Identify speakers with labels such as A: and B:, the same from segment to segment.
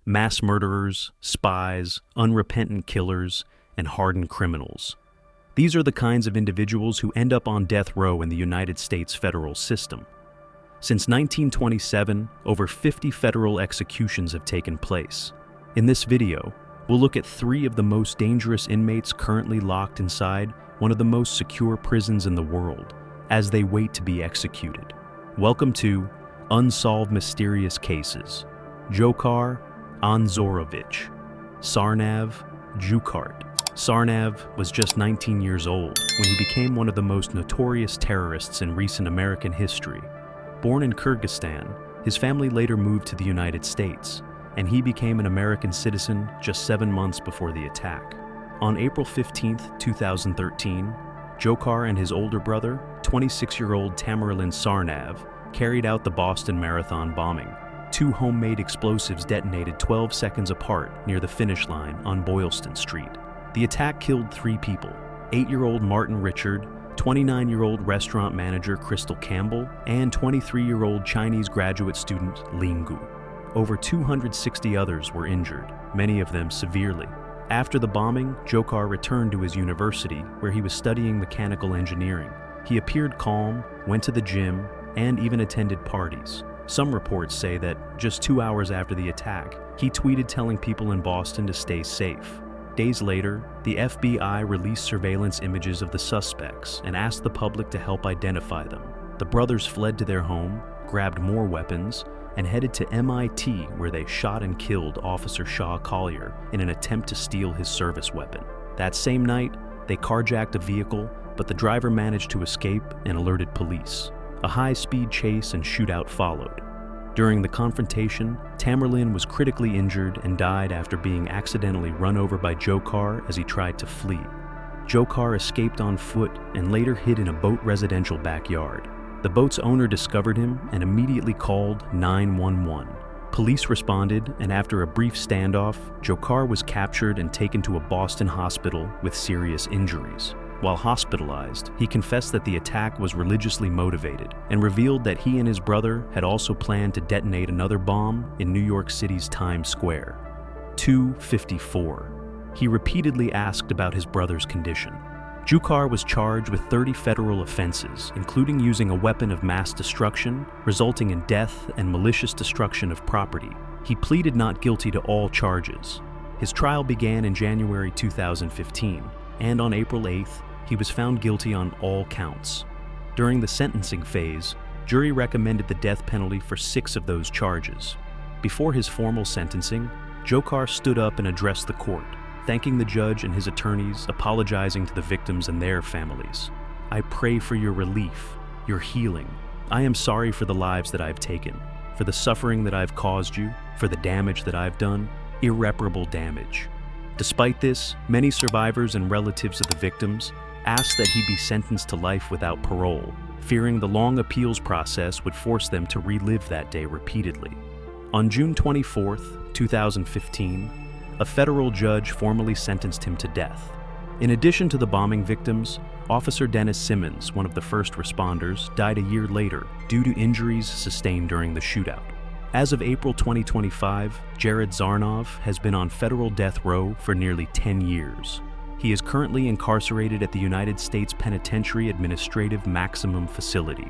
A: mass murderers, spies, unrepentant killers, and hardened criminals. These are the kinds of individuals who end up on death row in the United States federal system. Since 1927, over 50 federal executions have taken place. In this video, we'll look at 3 of the most dangerous inmates currently locked inside one of the most secure prisons in the world, as they wait to be executed. Welcome to Unsolved Mysterious Cases. Dzhokhar Anzorovich, Sarnav Jukhart. Sarnav was just 19 years old when he became one of the most notorious terrorists in recent American history. Born in Kyrgyzstan, his family later moved to the United States, and he became an American citizen just 7 months before the attack. On April 15, 2013, Dzhokhar and his older brother, 26-year-old Tamerlan Sarnav, carried out the Boston Marathon bombing. 2 homemade explosives detonated 12 seconds apart near the finish line on Boylston Street. The attack killed 3 people: 8-year-old Martin Richard, 29-year-old restaurant manager Crystal Campbell, and 23-year-old Chinese graduate student Ling Gu. Over 260 others were injured, many of them severely. After the bombing, Dzhokhar returned to his university, where he was studying mechanical engineering. He appeared calm, went to the gym, and even attended parties. Some reports say that just 2 hours after the attack, he tweeted telling people in Boston to stay safe. Days later, the FBI released surveillance images of the suspects and asked the public to help identify them. The brothers fled to their home, grabbed more weapons, and headed to MIT, where they shot and killed Officer Shaw Collier in an attempt to steal his service weapon. That same night, they carjacked a vehicle, but the driver managed to escape and alerted police. A high-speed chase and shootout followed. During the confrontation, Tamerlan was critically injured and died after being accidentally run over by Dzhokhar as he tried to flee. Dzhokhar escaped on foot and later hid in a boat residential backyard. The boat's owner discovered him and immediately called 911. Police responded, and after a brief standoff, Dzhokhar was captured and taken to a Boston hospital with serious injuries. While hospitalized, he confessed that the attack was religiously motivated and revealed that he and his brother had also planned to detonate another bomb in New York City's Times Square. 2:54. He repeatedly asked about his brother's condition. Dzhokhar was charged with 30 federal offenses, including using a weapon of mass destruction, resulting in death and malicious destruction of property. He pleaded not guilty to all charges. His trial began in January 2015, and on April 8th, he was found guilty on all counts. During the sentencing phase, jury recommended the death penalty for 6 of those charges. Before his formal sentencing, Dzhokhar stood up and addressed the court, thanking the judge and his attorneys, apologizing to the victims and their families. "I pray for your relief, your healing. I am sorry for the lives that I've taken, for the suffering that I've caused you, for the damage that I've done, irreparable damage." Despite this, many survivors and relatives of the victims asked that he be sentenced to life without parole, fearing the long appeals process would force them to relive that day repeatedly. On June 24, 2015, a federal judge formally sentenced him to death. In addition to the bombing victims, Officer Dennis Simmons, one of the first responders, died a year later due to injuries sustained during the shootout. As of April 2025, Jared Zarnov has been on federal death row for nearly 10 years. He is currently incarcerated at the United States Penitentiary Administrative Maximum Facility,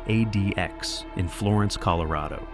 A: ADX, in Florence, Colorado.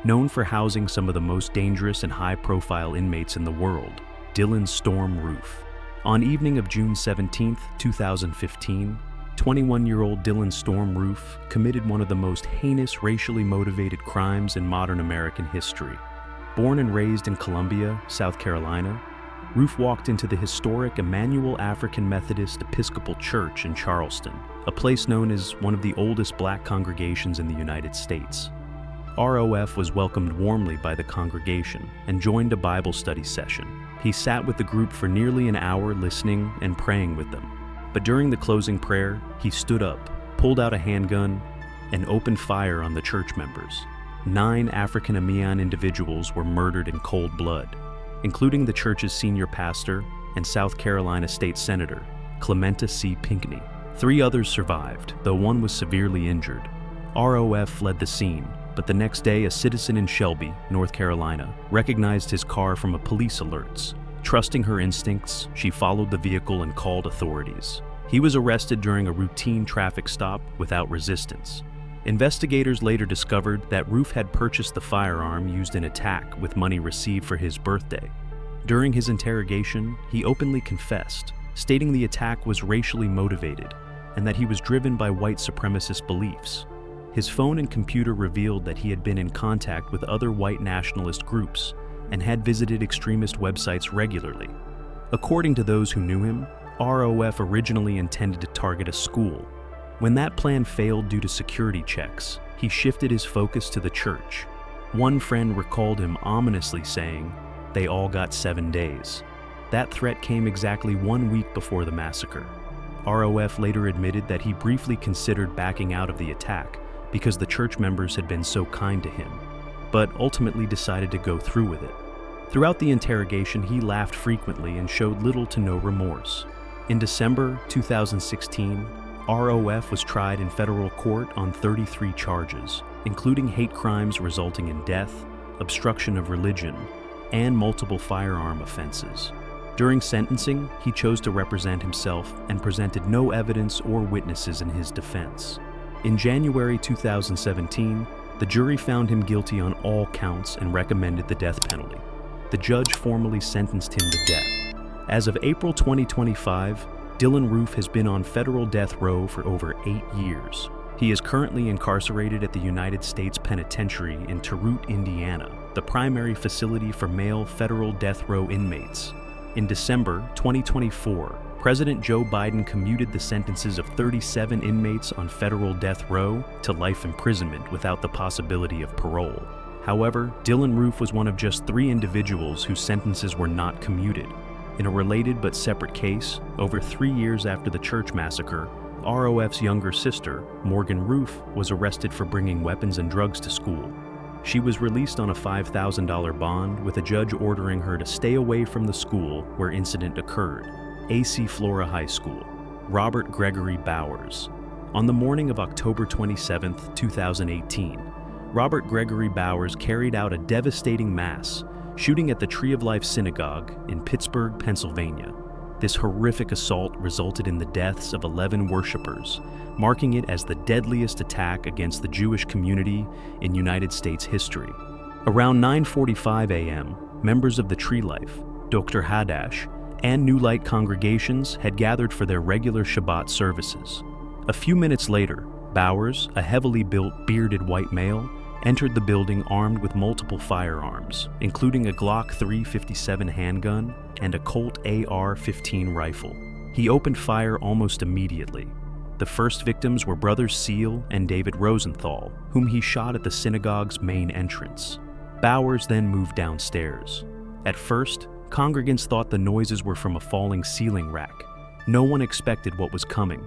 A: Known for housing some of the most dangerous and high-profile inmates in the world, Dylan Storm Roof. On evening of June 17, 2015, 21-year-old Dylan Storm Roof committed one of the most heinous racially motivated crimes in modern American history. Born and raised in Columbia, South Carolina, Roof walked into the historic Emmanuel African Methodist Episcopal Church in Charleston, a place known as one of the oldest black congregations in the United States. ROF was welcomed warmly by the congregation and joined a Bible study session. He sat with the group for nearly an hour listening and praying with them. But during the closing prayer, he stood up, pulled out a handgun, and opened fire on the church members. 9 African-American individuals were murdered in cold blood, including the church's senior pastor and South Carolina State Senator, Clementa C. Pinckney. 3 others survived, though one was severely injured. ROF fled the scene, but the next day a citizen in Shelby, North Carolina, recognized his car from a police alerts. Trusting her instincts, she followed the vehicle and called authorities. He was arrested during a routine traffic stop without resistance. Investigators later discovered that Roof had purchased the firearm used in attack with money received for his birthday. During his interrogation, he openly confessed, stating the attack was racially motivated and that he was driven by white supremacist beliefs. His phone and computer revealed that he had been in contact with other white nationalist groups and had visited extremist websites regularly. According to those who knew him, ROF originally intended to target a school. When that plan failed due to security checks, he shifted his focus to the church. One friend recalled him ominously saying, "They all got 7 days." That threat came exactly 1 week before the massacre. ROF later admitted that he briefly considered backing out of the attack because the church members had been so kind to him, but ultimately decided to go through with it. Throughout the interrogation, he laughed frequently and showed little to no remorse. In December 2016, ROF was tried in federal court on 33 charges, including hate crimes resulting in death, obstruction of religion, and multiple firearm offenses. During sentencing, he chose to represent himself and presented no evidence or witnesses in his defense. In January 2017, the jury found him guilty on all counts and recommended the death penalty. The judge formally sentenced him to death. As of April 2025, Dylann Roof has been on federal death row for over 8 years. He is currently incarcerated at the United States Penitentiary in Terute, Indiana, the primary facility for male federal death row inmates. In December 2024, President Joe Biden commuted the sentences of 37 inmates on federal death row to life imprisonment without the possibility of parole. However, Dylann Roof was one of just 3 individuals whose sentences were not commuted. In a related but separate case, over 3 years after the church massacre, ROF's younger sister, Morgan Roof, was arrested for bringing weapons and drugs to school. She was released on a $5,000 bond, with a judge ordering her to stay away from the school where incident occurred, AC Flora High School. Robert Gregory Bowers. On the morning of October 27, 2018, Robert Gregory Bowers carried out a devastating mass, shooting at the Tree of Life Synagogue in Pittsburgh, Pennsylvania. This horrific assault resulted in the deaths of 11 worshipers, marking it as the deadliest attack against the Jewish community in United States history. Around 9:45 a.m., members of the Tree Life, Dr. Hadash, and New Light congregations had gathered for their regular Shabbat services. A few minutes later, Bowers, a heavily built, bearded white male, entered the building armed with multiple firearms, including a Glock 357 handgun and a Colt AR-15 rifle. He opened fire almost immediately. The first victims were Brothers Seal and David Rosenthal, whom he shot at the synagogue's main entrance. Bowers then moved downstairs. At first, congregants thought the noises were from a falling ceiling rack. No one expected what was coming.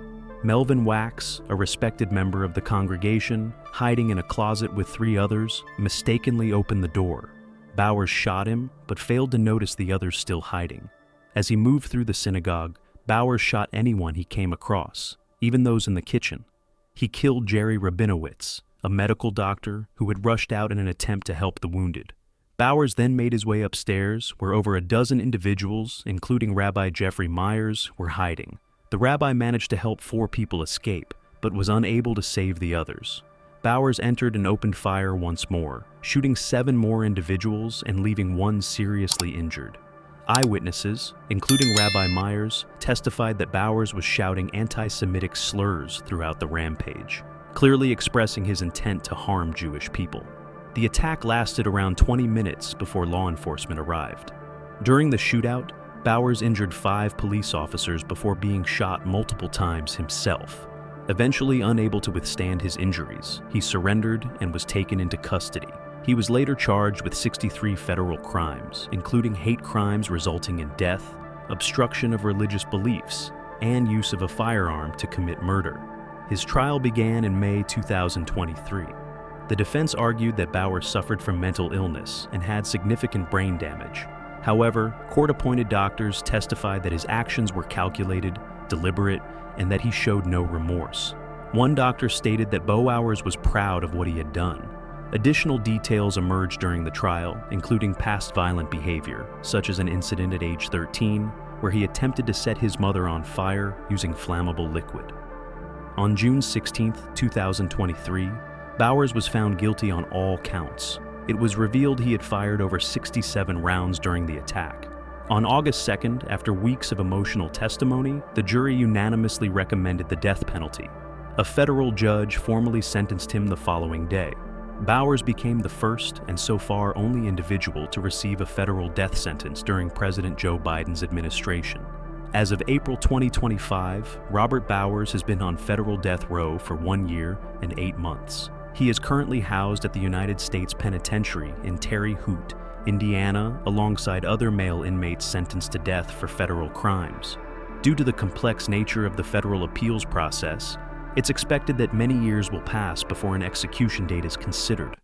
A: Melvin Wax, a respected member of the congregation, hiding in a closet with 3 others, mistakenly opened the door. Bowers shot him, but failed to notice the others still hiding. As he moved through the synagogue, Bowers shot anyone he came across, even those in the kitchen. He killed Jerry Rabinowitz, a medical doctor who had rushed out in an attempt to help the wounded. Bowers then made his way upstairs, where over a dozen individuals, including Rabbi Jeffrey Myers, were hiding. The rabbi managed to help 4 people escape, but was unable to save the others. Bowers entered and opened fire once more, shooting 7 more individuals and leaving 1 seriously injured. Eyewitnesses, including Rabbi Myers, testified that Bowers was shouting anti-Semitic slurs throughout the rampage, clearly expressing his intent to harm Jewish people. The attack lasted around 20 minutes before law enforcement arrived. During the shootout, Bowers injured 5 police officers before being shot multiple times himself. Eventually unable to withstand his injuries, he surrendered and was taken into custody. He was later charged with 63 federal crimes, including hate crimes resulting in death, obstruction of religious beliefs, and use of a firearm to commit murder. His trial began in May 2023. The defense argued that Bowers suffered from mental illness and had significant brain damage. However, court-appointed doctors testified that his actions were calculated, deliberate, and that he showed no remorse. One doctor stated that Bowers was proud of what he had done. Additional details emerged during the trial, including past violent behavior, such as an incident at age 13, where he attempted to set his mother on fire using flammable liquid. On June 16, 2023, Bowers was found guilty on all counts. It was revealed he had fired over 67 rounds during the attack. On August 2nd, after weeks of emotional testimony, the jury unanimously recommended the death penalty. A federal judge formally sentenced him the following day. Bowers became the first and so far only individual to receive a federal death sentence during President Joe Biden's administration. As of April 2025, Robert Bowers has been on federal death row for 1 year and 8 months. He is currently housed at the United States Penitentiary in Terre Haute, Indiana, alongside other male inmates sentenced to death for federal crimes. Due to the complex nature of the federal appeals process, it's expected that many years will pass before an execution date is considered.